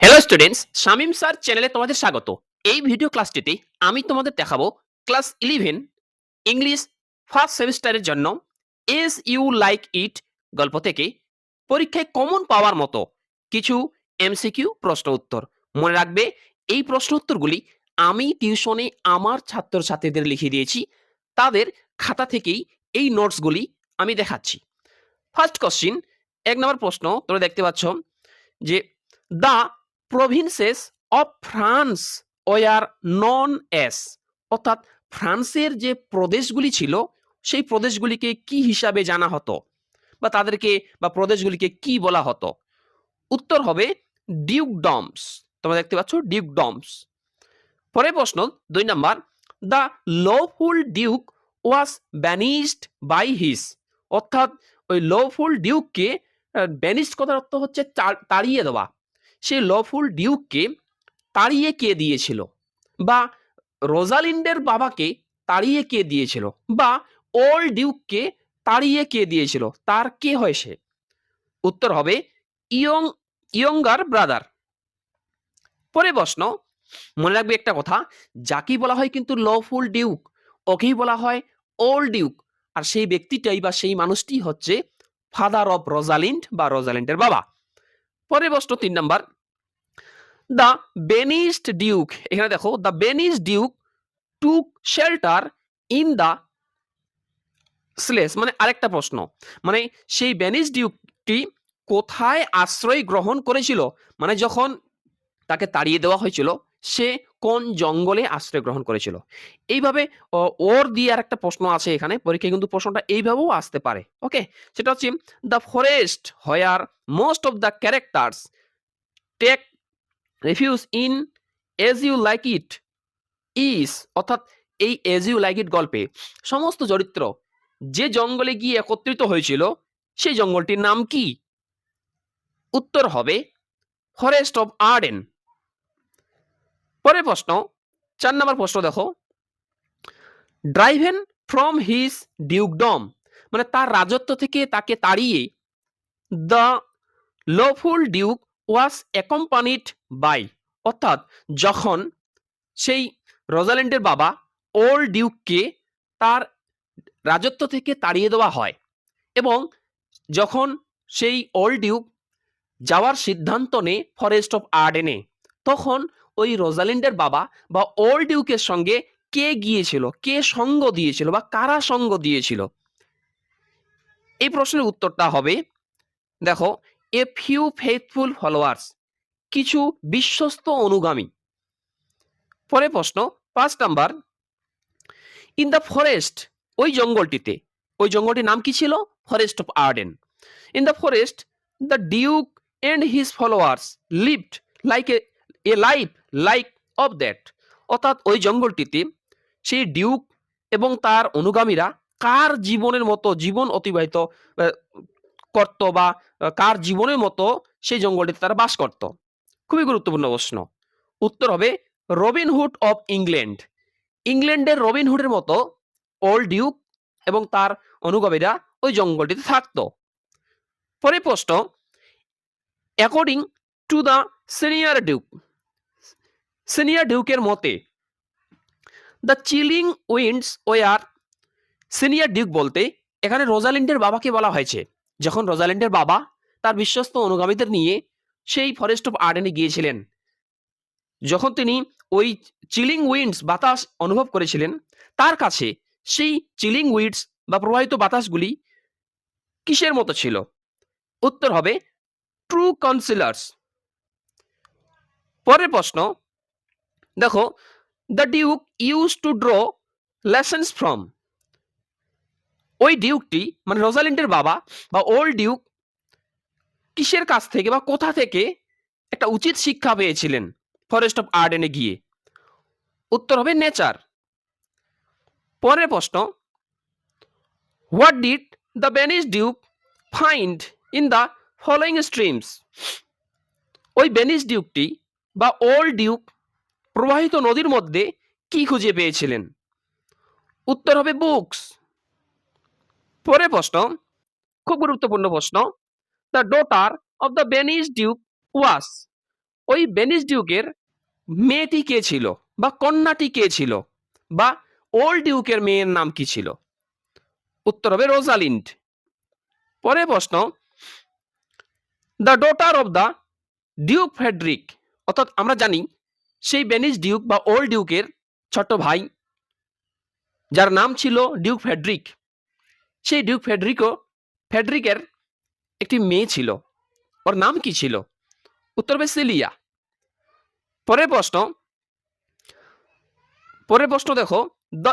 Hello students, Shamim sir চ্যানেলে তোমাদের স্বাগত। এই ভিডিও ক্লাসটিতে আমি তোমাদের দেখাবো ক্লাস 11 ইংলিশ ফার্স্ট সেমিস্টারের জন্য এস ইউ লাইক ইট গল্প থেকে পরীক্ষায় কমন পাওয়ার মতো কিছু এমসিকিউ প্রশ্ন উত্তর। মনে রাখবে, এই প্রশ্ন উত্তরগুলি আমি টিউশনে আমার ছাত্রছাত্রীদের লিখে দিয়েছি। তাদের খাতা থেকেই এই নোটসগুলি আমি দেখাচ্ছি। ফার্স্ট কোশ্চিন, ১ নম্বর প্রশ্ন তোমরা দেখতে পাচ্ছ যে the provinces of France were known as, অর্থাৎ ফ্রান্সের যে প্রদেশগুলি ছিল সেই প্রদেশগুলিকে কি হিসাবে জানা হতো বা তাদেরকে বা প্রদেশগুলিকে কি বলা হতো? উত্তর হবে ডিউকডমস। তোমরা দেখতে পাচ্ছ ডিউকডমস। পরের প্রশ্ন ২ number, the lawful duke was banished by his, অর্থাৎ ওই লফুল ডিউককে ব্যানিশড কথার অর্থ হচ্ছে তাড়িয়ে দেওয়া। সেই লফুল ডিউককে তাড়িয়ে কে দিয়েছিল, বা রোজালিন্ডের বাবাকে তাড়িয়ে কে দিয়েছিল, বা ওল্ড ডিউককে তাড়িয়ে কে দিয়েছিল, তার কে হয় সে? উত্তর হবে ইয়ং ইয়ঙ্গার ব্রাদার। পরে প্রশ্ন, মনে রাখবে একটা কথা, যাকেই বলা হয় কিন্তু লফুল ডিউক, ওকেই বলা হয় ওল্ড ডিউক। আর সেই ব্যক্তিটাই বা সেই মানুষটি হচ্ছে ফাদার অফ রোজালিন্ড বা রোজালিন্ডের বাবা। পরে প্রশ্ন ৩ নাম্বার, দ্য বেনিসড ডিউক, এখানে দেখো the banished duke took shelter in the place, মানে আরেকটা প্রশ্ন, মানে সেই বেনিস ডিউকটি কোথায় আশ্রয় গ্রহণ করেছিল, মানে যখন তাকে তাড়িয়ে দেওয়া হয়েছিল সে কোন জঙ্গলে আশ্রয় গ্রহণ করেছিল। এইভাবে ওর দিয়ে আর একটা প্রশ্ন আছে এখানে পরীক্ষায়, কিন্তু প্রশ্নটা এইভাবেও আসতে পারে। ওকে, সেটা হচ্ছে the forest where most of the characters take refuge in as you like it is, অর্থাৎ এই এজ ইউ লাইক ইট গল্পে সমস্ত চরিত্র যে জঙ্গলে গিয়ে একত্রিত হয়েছিল সেই জঙ্গলটির নাম কি? উত্তর হবে ফরেস্ট অফ আর্ডেন। পরের প্রশ্ন ৪ নম্বর প্রশ্ন দেখো, ড্রাইভেন ফ্রম হিজ ডিউকডম, মানে তার রাজত্ব থেকে তাকে তাড়িয়ে the lawful duke was accompanied by, অর্থাৎ যখন সেই রোজাল্যান্ডের বাবা ওল্ড ডিউককে তার রাজত্ব থেকে তাড়িয়ে দেওয়া হয় এবং যখন সেই ওল্ড ডিউক যাওয়ার সিদ্ধান্ত নেয় ফরেস্ট অফ আর্ডেনে, তখন ওই রোজালিন্ডের বাবা বা ওল্ড ডিউকের সঙ্গে কে গিয়েছিল, কে সঙ্গ দিয়েছিল বা কারা সঙ্গ দিয়েছিল? এই প্রশ্নের উত্তরটা হবে, দেখো, এ ফিউ ফেথফুল ফলোয়ার্স, কিছু বিশ্বস্ত অনুগামী। পরে প্রশ্ন ৫ নাম্বার, ইন দ্য ফরেস্ট, ওই জঙ্গলটিতে, ওই জঙ্গলটির নাম কি ছিল? Forest of Arden. In the forest the duke and his followers lived like a life like of that, অর্থাৎ ওই জঙ্গলটিতে সেই ডিউক এবং তার অনুগামীরা কার জীবনের মতো জীবন অতিবাহিত করত, বা কার জীবনের মতো সেই জঙ্গলটিতে তারা বাস করত? খুবই গুরুত্বপূর্ণ প্রশ্ন। উত্তর হবে রবিনহুড অফ ইংল্যান্ড। ইংল্যান্ডের রবিনহুডের মতো ওল্ড ডিউক এবং তার অনুগামীরা ওই জঙ্গলটিতে থাকত। পরে প্রশ্ন, according to the senior duke, senior ডিউকের মতে the chilling winds were, senior duke বলতে এখানে রোজালিন্ডের বাবাকে বলা হয়েছে। যখন রোজালিন্ডের বাবা তার বিশ্বস্ত অনুগামীদের নিয়ে সেই ফরেস্ট অফ আর্ডেনে গিয়েছিলেন, যখন তিনি ওই চিলিং উইন্ডস বাতাস অনুভব করেছিলেন, তার কাছে সেই চিলিং উইন্ডস বা প্রবাহিত বাতাসগুলি কিসের মতো ছিল? উত্তর হবে ট্রু কাউন্সিলর্স। পরের প্রশ্ন দেখো, the Duke use to draw lessons from, ওই ডিউকটি মানে রোজালিন্ডের বাবা বা ওল্ড ডিউক কিসের কাছ থেকে বা কোথা থেকে একটা উচিত শিক্ষা পেয়েছিলেন ফরেস্ট অফ আর্ডেনে গিয়ে? উত্তর হবে নেচার। পরের প্রশ্ন, what did the বেনিস Duke find in the following streams, ওই বেনিস ডিউকটি বা ওল্ড ডিউক প্রবাহিত নদীর মধ্যে কি খুঁজে পেয়েছিলেন? উত্তর হবে বুকস। পরের প্রশ্ন, খুব গুরুত্বপূর্ণ প্রশ্ন, the daughter of the বেনিস duke was, ওই ভেনিস ডিউকের মেয়েটি কে ছিল বা কন্যাটি কে ছিল বা ওল্ড ডিউকের মেয়ের নাম কি ছিল? উত্তর হবে রোজালিন্ড। পরের প্রশ্ন, the daughter of the duke Frederick, অর্থাৎ আমরা জানি সেই ভেনিস ডিউক বা ওল্ড ডিউকের ছোট ভাই যার নাম ছিল ডিউক ফ্রেডরিক, সেই ডিউক ফ্রেডরিকের একটি মেয়ে ছিল, ওর নাম কি ছিল? উত্তর হবে সিলিয়া। পরের প্রশ্ন দেখো, the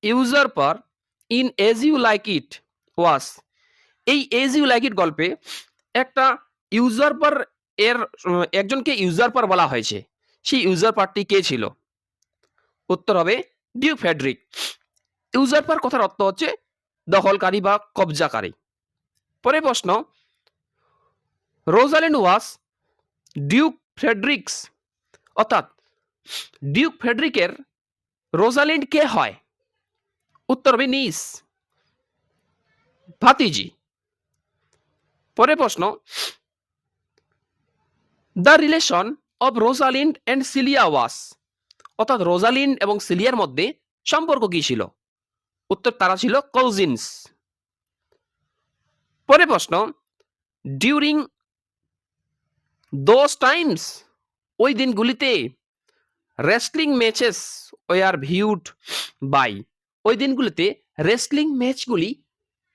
usurper in as you like It was, এই এজ ইউ লাইক ইট গল্পে একটা ইউজারপার এর একজনকে ইউজারপার বলা হয়েছে, সেই ইউজারপারটি কে ছিল? উত্তর হবে ডিউক ফ্রেডরিক। ইউজারপার কথার অর্থ হচ্ছে দখলকারী বা কবজাকারী। পরের প্রশ্ন, রোজালিন্ড ওয়াস ডিউক ফ্রেডরিক্স, অর্থাৎ ডিউক ফ্রেডরিকের রোজালিন্ড কে হয়? উত্তর হবে নিস, ভাতিজি। পরের প্রশ্ন, the relation of Rosalind and Celia was, অর্থাৎ রোজালিন্ড এবং সিলিয়ার মধ্যে সম্পর্ক কি ছিল? উত্তর, তারা ছিল কাজিনস। পরের প্রশ্ন, ডিউরিং দোজ টাইমস, ওই দিনগুলিতে wrestling matches were viewed by, ওই দিনগুলিতে রেসলিং ম্যাচগুলি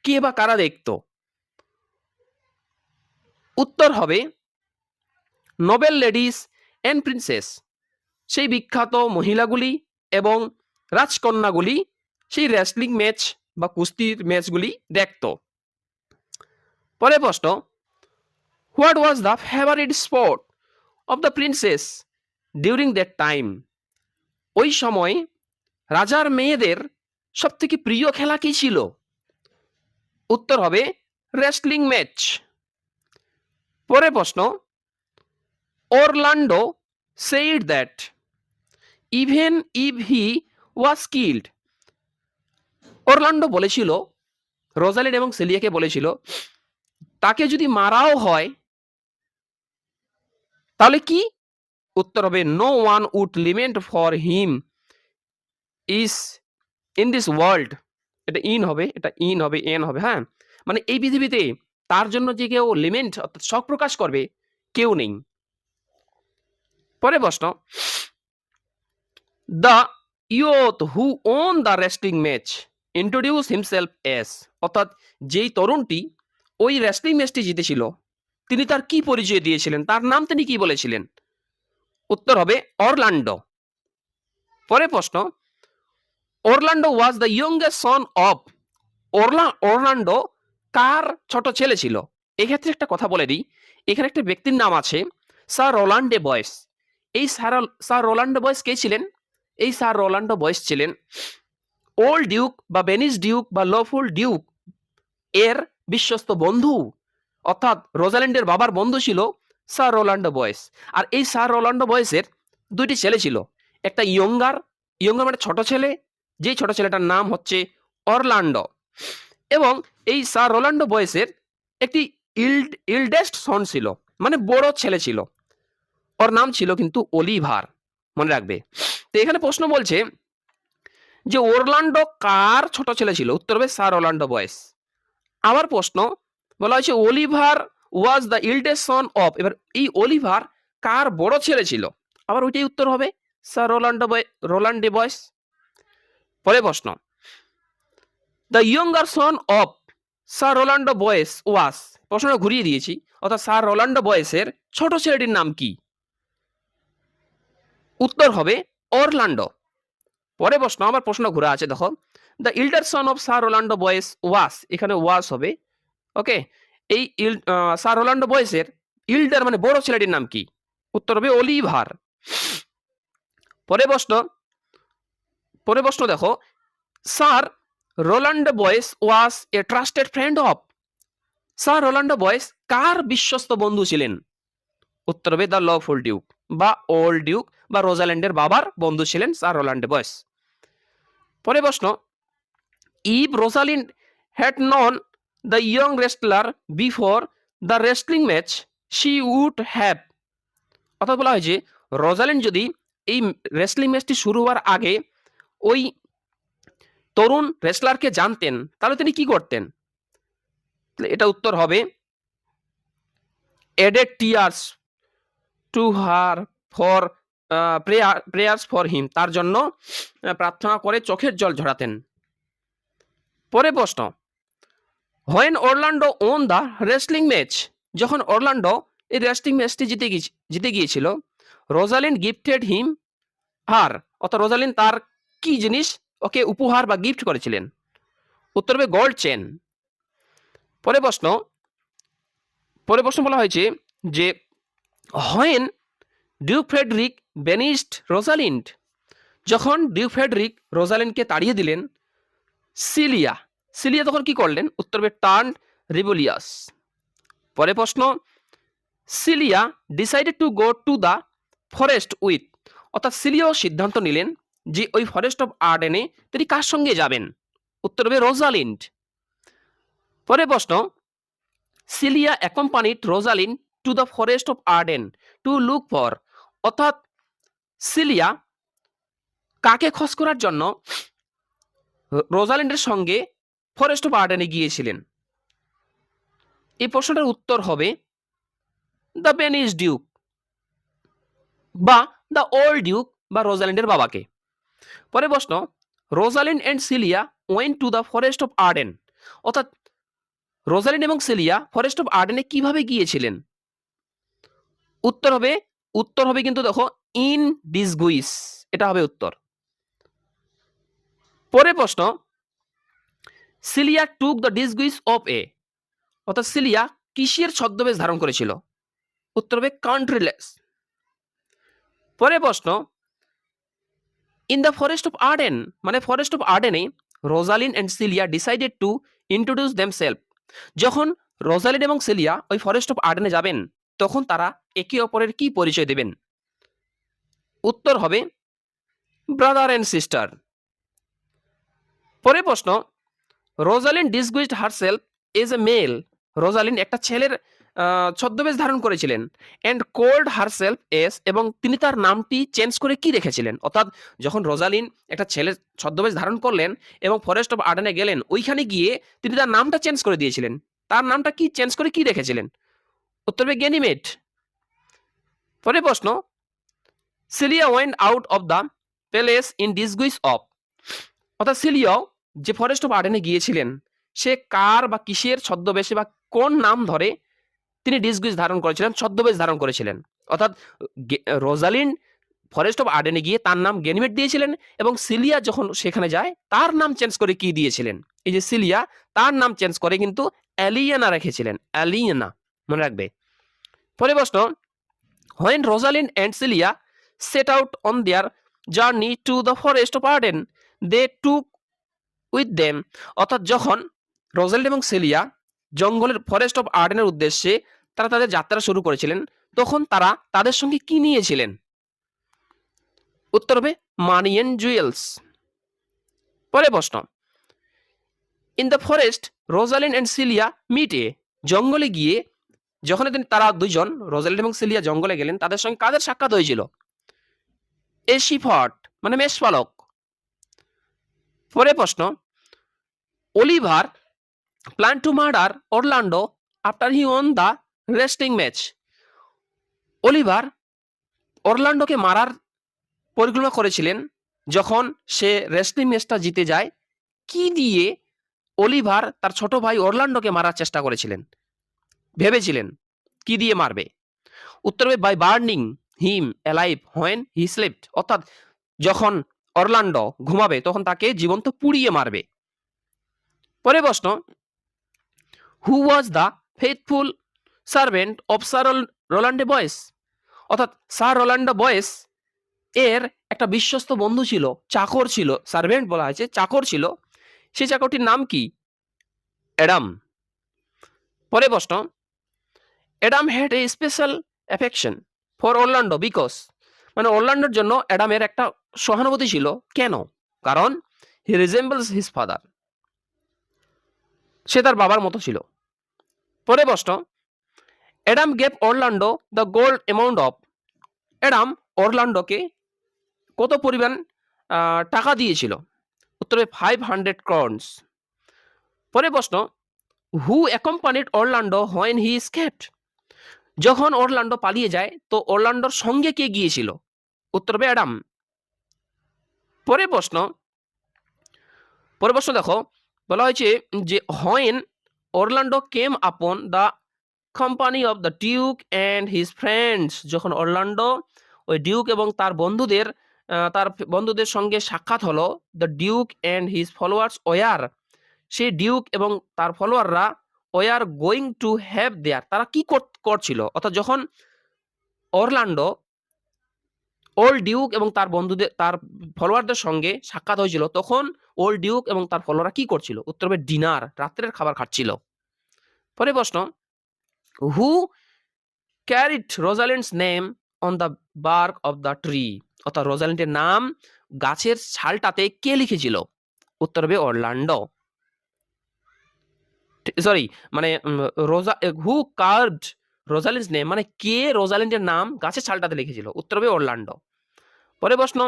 কে বা কারা দেখত? উত্তর হবে নোবেল লেডিস অ্যান্ড প্রিন্সেস, সেই বিখ্যাত মহিলাগুলি এবং রাজকন্যাগুলি সেই রেসলিং ম্যাচ বা কুস্তির ম্যাচগুলি দেখত। পরের প্রশ্ন, what was the favourite sport of the princess during that time, ওই সময় রাজার মেয়েদের সবথেকে প্রিয় খেলা কি ছিল? উত্তর হবে রেসলিং ম্যাচ। পরের প্রশ্ন, Orlando said that even if he was killed, Orlando বলেছিল, রোজালিন্ড এবং সিলিয়াকে বলেছিল, তাকে যদি মারাও হয় তাহলে কি? উত্তর হবে no one would lament for him is in this world, এটা ইন হবে, এটা ইন হবে, এন হবে, হ্যাঁ, মানে এই পৃথিবীতে তার জন্য যে কেউ লিমেন্ট অর্থাৎ শোক প্রকাশ করবে কেউ নেই। পরের প্রশ্ন, the youth who won the wrestling match introduce himself S, অর্থাৎ যেই তরুণটি ওই রেসলিং ম্যাচটি জিতেছিল তিনি তার কি পরিচয় দিয়েছিলেন, তার নাম তিনি কি বলেছিলেন? উত্তর হবে অরল্যান্ডো। পরের প্রশ্ন, Orlando was the youngest son of, Orlando কার ছোট ছেলে ছিল? এক্ষেত্রে একটা কথা বলে দিই, এখানে একটা ব্যক্তির নাম আছে স্যার রোলান্ডো বয়েস। এই স্যার রোলান্ডো বয়েস কে ছিলেন? এই স্যার রোলান্ডো বয়েস ছিলেন ওল্ড ডিউক বা ভেনিস ডিউক বা লফুল ডিউক এর বিশ্বস্ত বন্ধু, অর্থাৎ রোজালিন্ডের বাবার বন্ধু ছিল স্যার রোলান্ডো বয়েস। আর এই স্যার রোলান্ডো বয়েসের দুইটি ছেলে ছিল, একটা ইয়ঙ্গার মানে ছোট ছেলে, যেই ছোট ছেলেটার নাম হচ্ছে অরল্যান্ডো, এবং এই স্যার রোলান্ডো বয়েসের একটি ইল্ডেস্ট সন ছিল, মানে বড় ছেলে ছিল, ওর নাম ছিল কিন্তু অলিভার, মনে রাখবে। তো এখানে প্রশ্ন বলছে যে অরল্যান্ডো কার ছোট ছেলে ছিল? উত্তর হবে স্যার রোলান্ডো বয়েস। আবার প্রশ্ন বলা হয়েছে Oliver was the eldest son of, এবার এই অলিভার কার বড় ছেলে ছিল? আবার ওইটাই উত্তর হবে স্যার রোলান্ডো বয়েস। পরে প্রশ্ন, the younger son of sir Rolando Boys ওয়াস, প্রশ্নটা ঘুরিয়ে দিয়েছি, অর্থাৎ স্যার রোলান্ডো বয়েসের ছোট ছেলেটির নাম কি? উত্তর হবে অরল্যান্ডো। পরে প্রশ্ন, আমার প্রশ্ন ঘুরে আছে, দেখো, the elder son of sir Rolando Boys ওয়াস, এখানে ওয়াস হবে, ওকে। এই স্যার রোলান্ডো বয়েসের ইল্ডার মানে বড় ছেলেটির নাম কি? উত্তর হবে অলিভার। পরে প্রশ্ন দেখো, sir Rolando Boys was a trusted friend of, sir Rolando Boys কার বিশ্বস্ত বন্ধু ছিলেন? উত্তর হবে দ্য লফুল ডিউক বা ওল্ড ডিউক বা রোজাল্যান্ডের বাবার বন্ধু ছিলেন স্যার রোলান্ডো বয়েস। পরে প্রশ্ন, if Rosalind had known the young wrestler before the wrestling match she would have, অর্থাৎ বলা হয়েছে রোজালিন্ড যদি এই রেসলিং ম্যাচটি শুরু হওয়ার আগে ওই তরুণ রেসলারকে জানতেন তাহলে তিনি কি করতেন? এটা উত্তর হবে added tears to her for prayers for him, তার জন্য প্রার্থনা করে চোখের জল ঝরাতেন। পরে প্রশ্ন, when Orlando won the wrestling match, যখন অরল্যান্ডো এই রেসলিং ম্যাচটি জিতে গিয়েছিল, রোজালিন্ড গিফটেড হিম হার, অর্থাৎ রোজালিন্ড তার কি জিনিস ওকে উপহার বা গিফট করেছিলেন? উত্তর হবে গোল্ড চেন। পরে প্রশ্ন বলা হয়েছে যে when ডিউক ফ্রেডরিক বেনিস্ট রোজালিন্ড, যখন ডিউক ফ্রেডরিক রোজালিন্ডকে তাড়িয়ে দিলেন, সিলিয়া তখন কি করলেন? উত্তর হবে টার্ন রিবলিয়াস। পরে প্রশ্ন, Celia decided to go to the forest with, অর্থাৎ সিলিয়াও সিদ্ধান্ত নিলেন যে ওই ফরেস্ট অফ আর্ডেনে তিনি কার সঙ্গে যাবেন? উত্তর হবে রোজালিন্ড। পরে প্রশ্ন, Celia accompanied Rosalind to the forest of Arden to look for, অর্থাৎ সিলিয়া কাকে খোঁজ করার জন্য রোজালিন্ডের সঙ্গে ফরেস্ট অফ আর্ডেনে গিয়েছিলেন? এই প্রশ্নটার উত্তর হবে দ্য বেনিস ডিউক বা দ্য ওল্ড ডিউক বা রোজালিন্ডের বাবাকে। পরে প্রশ্ন, Rosalind and Celia went to the forest of Arden, অর্থাৎ রোজালিন্ড এবং সিলিয়া ফরেস্ট অফ আর্ডেনে কিভাবে গিয়েছিলেন? উত্তর হবে কিন্তু দেখো ইন ডিসগুইস, এটা হবে উত্তর। পরে প্রশ্ন, Celia took the disguise of a, অর্থাৎ সিলিয়া কিসের ছদ্মবেশ ধারণ করেছিল? উত্তর হবে কান্ট্রিলেস। পরে প্রশ্ন, in the forest of Arden, মানে ফরেস্ট অফ আর্ডেনে Rosalind and Celia decided to introduce themselves, যখন রোজালিন এবং সিলিয়া ওই ফরেস্ট অফ আর্ডেনে যাবেন তখন তারা একে অপরের কি পরিচয় দেবেন? উত্তর হবে ব্রাদার অ্যান্ড সিস্টার। পরে প্রশ্ন, Rosalind disguised herself as a male, Rosalind একটা ছেলের ছদ্মবেশ ধারণ করেছিলেন, অ্যান্ড কোল্ড হারসেলফ এস, এবং তিনি তার নামটি চেঞ্জ করে কি রেখেছিলেন? অর্থাৎ যখন রোজালিন একটা ছেলের ছদ্মবেশ ধারণ করলেন এবং ফরেস্ট অফ আর্ডেনে গেলেন, ওইখানে গিয়ে তিনি তার নামটা চেঞ্জ করে দিয়েছিলেন, তার নামটা কি চেঞ্জ করে কি রেখেছিলেন? উত্তর হবে গ্যানিমেড। পরে প্রশ্ন, Celia went out of the palace in disguise of, অর্থাৎ সিলিয়াও যে ফরেস্ট অফ আর্ডেনে গিয়েছিলেন সে কার বা কিসের ছদ্মবেশে বা কোন নাম ধরে তিনি ডিসগুইস ধারণ করেছিলেন, ছদ্মবেশ ধারণ করেছিলেন? অর্থাৎ রোজালিন ফরেস্ট অফ আর্ডেনে গিয়ে তার নাম গ্যানিমেড দিয়েছিলেন এবং সিলিয়া যখন সেখানে যায় তার নাম চেঞ্জ করে কি দিয়েছিলেন? এই যে সিলিয়া তার নাম চেঞ্জ করে কিন্তু অ্যালিয়েনা রেখেছিলেন, অ্যালিয়েনা, মনে রাখবে। পরে প্রশ্ন, when Rosalind and Celia set out on their journey to the forest of Arden, they took with them, অর্থাৎ যখন রোজালিন্ড এবং সিলিয়া জঙ্গলের ফরেস্ট অফ আর্ডেনের উদ্দেশ্যে তারা তাদের যাত্রা শুরু করেছিলেন তখন তারা তাদের সঙ্গে কি নিয়েছিলেন? উত্তর হবে মানি এন্ড জুয়েলস। পরে প্রশ্ন, in the forest Rosalind and Celia meet a, জঙ্গলে গিয়ে যখন তারা দুইজন রোজালিন্ড এবং সিলিয়া জঙ্গলে গেলেন তাদের সঙ্গে কাদের সাক্ষাৎ হয়েছিল? এ শিফট, মানে মেষপালক। পরে প্রশ্ন, Oliver plan to murder Orlando after he won the wrestling match, Oliver অরল্যান্ডোকে মারার পরিকল্পনা করেছিলেন যখন সে রেসলিং ম্যাচটা জিতে যায়। কি দিয়ে অলিভার তার ছোট ভাই অরল্যান্ডোকে মারার চেষ্টা করেছিলেন, ভেবেছিলেন কি দিয়ে মারবে? উত্তর হবে by burning him alive when he slept, অর্থাৎ যখন অরল্যান্ডো ঘুমাবে তখন তাকে জীবন্ত পুড়িয়ে মারবে। পরে প্রশ্ন, who was the faithful servant of sir Rolando Boys, অর্থাৎ স্যার রোলান্ডো বয়েস এর একটা বিশ্বস্ত বন্ধু ছিল, চাকর ছিল, সার্ভেন্ট বলা হয়েছে, চাকর ছিল, সেই চাকরটির নাম কি? অ্যাডাম। পরে প্রশ্ন, Adam had a special affection for Orlando because, মানে অরল্যান্ডোর জন্য অ্যাডামের একটা সহানুভূতি ছিল, কেন? কারণ হি রিজেম্বলস হিজ ফাদার, সে তার বাবার মতো ছিল। পরে প্রশ্ন, Adam gave Orlando the gold amount of. Adam অরল্যান্ডোকে কত পরিমাণ টাকা দিয়েছিল? উত্তরে 500 ক্রনস। পরের প্রশ্ন, who accompanied Orlando when he escaped. যখন অরল্যান্ডো পালিয়ে যায় তো অরল্যান্ডোর সঙ্গে কে গিয়েছিল? উত্তর হবে অ্যাডাম। পরের প্রশ্ন দেখো, বলা হয়েছে যে when Orlando came upon the company of the duke and his friends. যখন অরল্যান্ডো ওই ডিউক এবং তার বন্ধুদের সঙ্গে সাক্ষাৎ হলো, the duke and his followers were, সেই ডিউক এবং তার ফলোয়াররা were going to have their, তারা কি করছিল? অর্থাৎ যখন অরল্যান্ডো ওল্ড ডিউক এবং তার ফলোয়ারদের সঙ্গে সাক্ষাৎ হয়েছিল, তখন ওল্ড ডিউক এবং তার ফলোয়াররা কি করছিল? উত্তর হবে ডিনার, রাত্রের খাবার খাচ্ছিল। পরের প্রশ্ন, who carried Rosalind's name on the bark of the tree. অর্থাৎ রোজালিন্ডের নাম গাছের ছালটাতে কে লিখেছিল? উত্তর হবে অরল্যান্ডো। সরি, মানে হু কার্ভড রোজালিন্ডস নেম, মানে কে রোজালিন্ডের নাম গাছের ছালটাতে লিখেছিল? উত্তর হবে অরল্যান্ডো। পরের প্রশ্ন,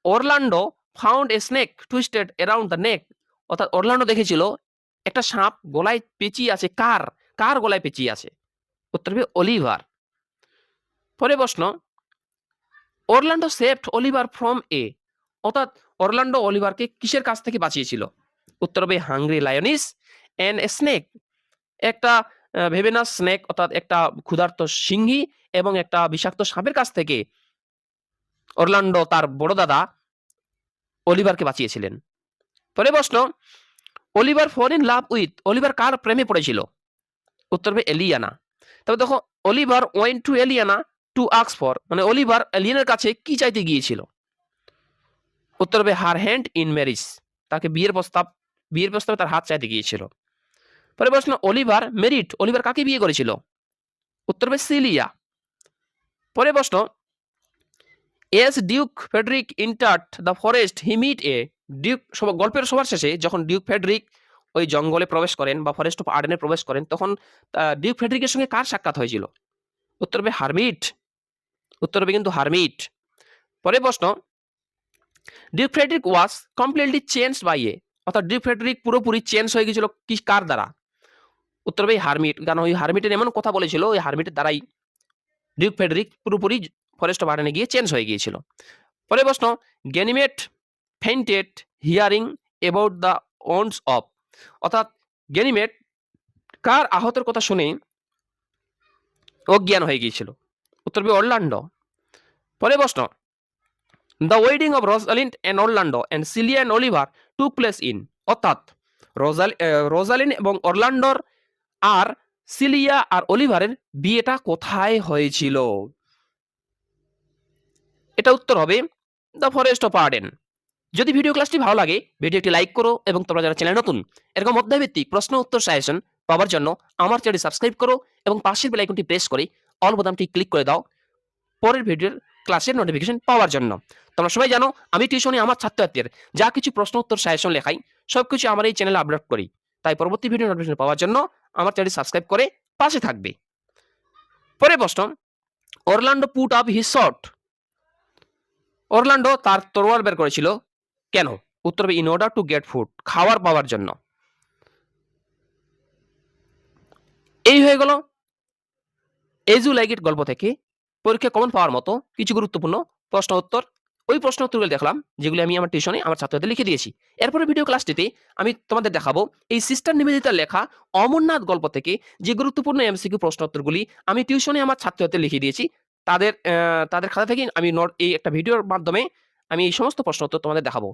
Orlando found a snake twisted around the নেক। অর্থাৎ অরল্যান্ডো দেখেছিল একটা সাপ গলায় পেঁচিয়ে আছে, কার গলায় পেঁচিয়ে আছে? উত্তর হবে অলিভার। পরের প্রশ্ন, Orlando saved Oliver from a. অর্থাৎ অরল্যান্ডো অলিভারকে কিসের কাছ থেকে বাঁচিয়েছিল? উত্তর হবে হাংরি লায়নিস এন্ড এ স্নেক। একটা ভেবেনাস স্নেক, অর্থাৎ একটা ক্ষুধার্ত সিংহী এবং একটা বিষাক্ত সাপের কাছ থেকে অরল্যান্ডো তার বড় দাদা অলিভারকে বাঁচিয়েছিলেন। পরের প্রশ্ন, Oliver fall in love with. Oliver কার প্রেমে পড়েছিল? উত্তর হবে এলিয়ানা। তবে দেখো, Oliver went to Aliena to ask for, মানে অলিভার এলিয়ানার কাছে কি চাইতে গিয়েছিল? উত্তর হবে হার হ্যান্ড ইন ম্যারিজ, তাকে বিয়ের প্রস্তাবে তার হাত চাইতে গিয়েছিল। পরের প্রশ্ন, অলিভার কাকে বিয়ে করেছিল? উত্তর হবে সিলিয়া। পরের প্রশ্ন, as duke Frederick entered the forest he meet a. গল্পের সবার শেষে যখন ডিউক ফেডরিক ওই জঙ্গলে প্রবেশ করেন বা ফরেস্ট অফ আর্ডেনে প্রবেশ করেন, তখন ডিউক ফেডরিকের সঙ্গে কার সাক্ষাৎ হয়েছিল? উত্তর হবে হারমিট। পরের প্রশ্ন, duke Frederick was completely change by a. অর্থাৎ ডিউক ফেডরিক পুরোপুরি চেঞ্জ হয়ে গেছিল কার দ্বারা? উত্তর হবে হারমিট, কারণ ওই হারমিটের এমন কথা বলেছিল, ওই হারমিটের দ্বারাই ডিউক ফেডরিক পুরোপুরি ফরেস্ট অফ আর্ডেনে গিয়ে চেঞ্জ হয়ে গিয়েছিল। পরের প্রশ্ন, Ganymede fainted hearing about the wounds of. অর্থাৎ গ্যানিমেট কার আহতের কথা শুনে অজ্ঞান হয়ে গিয়েছিল? উত্তর হবে অরল্যান্ডো। পরের প্রশ্ন, the wedding of Rosalind and Orlando and Celia and Oliver took place in. অর্থাৎ রোজালিন্ড এবং অরল্যান্ডোর আর সিলিয়া আর অলিভারের বিয়েটা কোথায় হয়েছিল? এটা উত্তর হবে দ্য ফরেস্ট অফ আর্ডেন। যদি ভিডিও ক্লাসটি ভালো লাগে, ভিডিওটি লাইক করো এবং তোমরা যারা চ্যানেল নতুন, এরকম অধ্যায়ভিত্তিক প্রশ্ন উত্তর সাজেশন পাওয়ার জন্য আমার চ্যানেলটি সাবস্ক্রাইব করো এবং পাশের বেল আইকনটি প্রেস করে অল বোতামটি ক্লিক করে দাও পরের ভিডিওর ক্লাসের নোটিফিকেশন পাওয়ার জন্য। তোমরা সবাই জানো আমি টিউশনে আমার ছাত্রছাত্রীদের যা কিছু প্রশ্ন উত্তর সাজেশন লেখাই সবকিছু আমার এই চ্যানেলে আপলোড করি। তাই পরবর্তী ভিডিও নোটিফিকেশন পাওয়ার জন্য আমার চ্যানেলটি সাবস্ক্রাইব করে পাশে থাকবে। পরের প্রশ্ন, Orlando put up his short. Orlando তার তরোয়াল বের করেছিল কেন? উত্তর হবে in order to get food, খাবার পাওয়ার জন্য। এই হয়ে গেল এজ ইউ লাইক ইট গল্প থেকে পরীক্ষা কমন পাওয়ার মতো কিছু গুরুত্বপূর্ণ প্রশ্ন উত্তর। ওই প্রশ্ন উত্তরগুলো দেখলাম যেগুলি আমি আমার টিউশনে আমার ছাত্রদের লিখে দিয়েছি। এরপরে ভিডিও ক্লাসটিতে আমি তোমাদের দেখাবো এই সিস্টার নিবেদিতার লেখা অমরনাথ গল্প থেকে যে গুরুত্বপূর্ণ এমসিকিউ প্রশ্ন উত্তরগুলি আমি টিউশনে আমার ছাত্রদের লিখে দিয়েছি। তাদের খাতা থেকে আমি এই একটা ভিডিওর মাধ্যমে আমি এই সমস্ত প্রশ্ন উত্তর তোমাদের দেখাবো।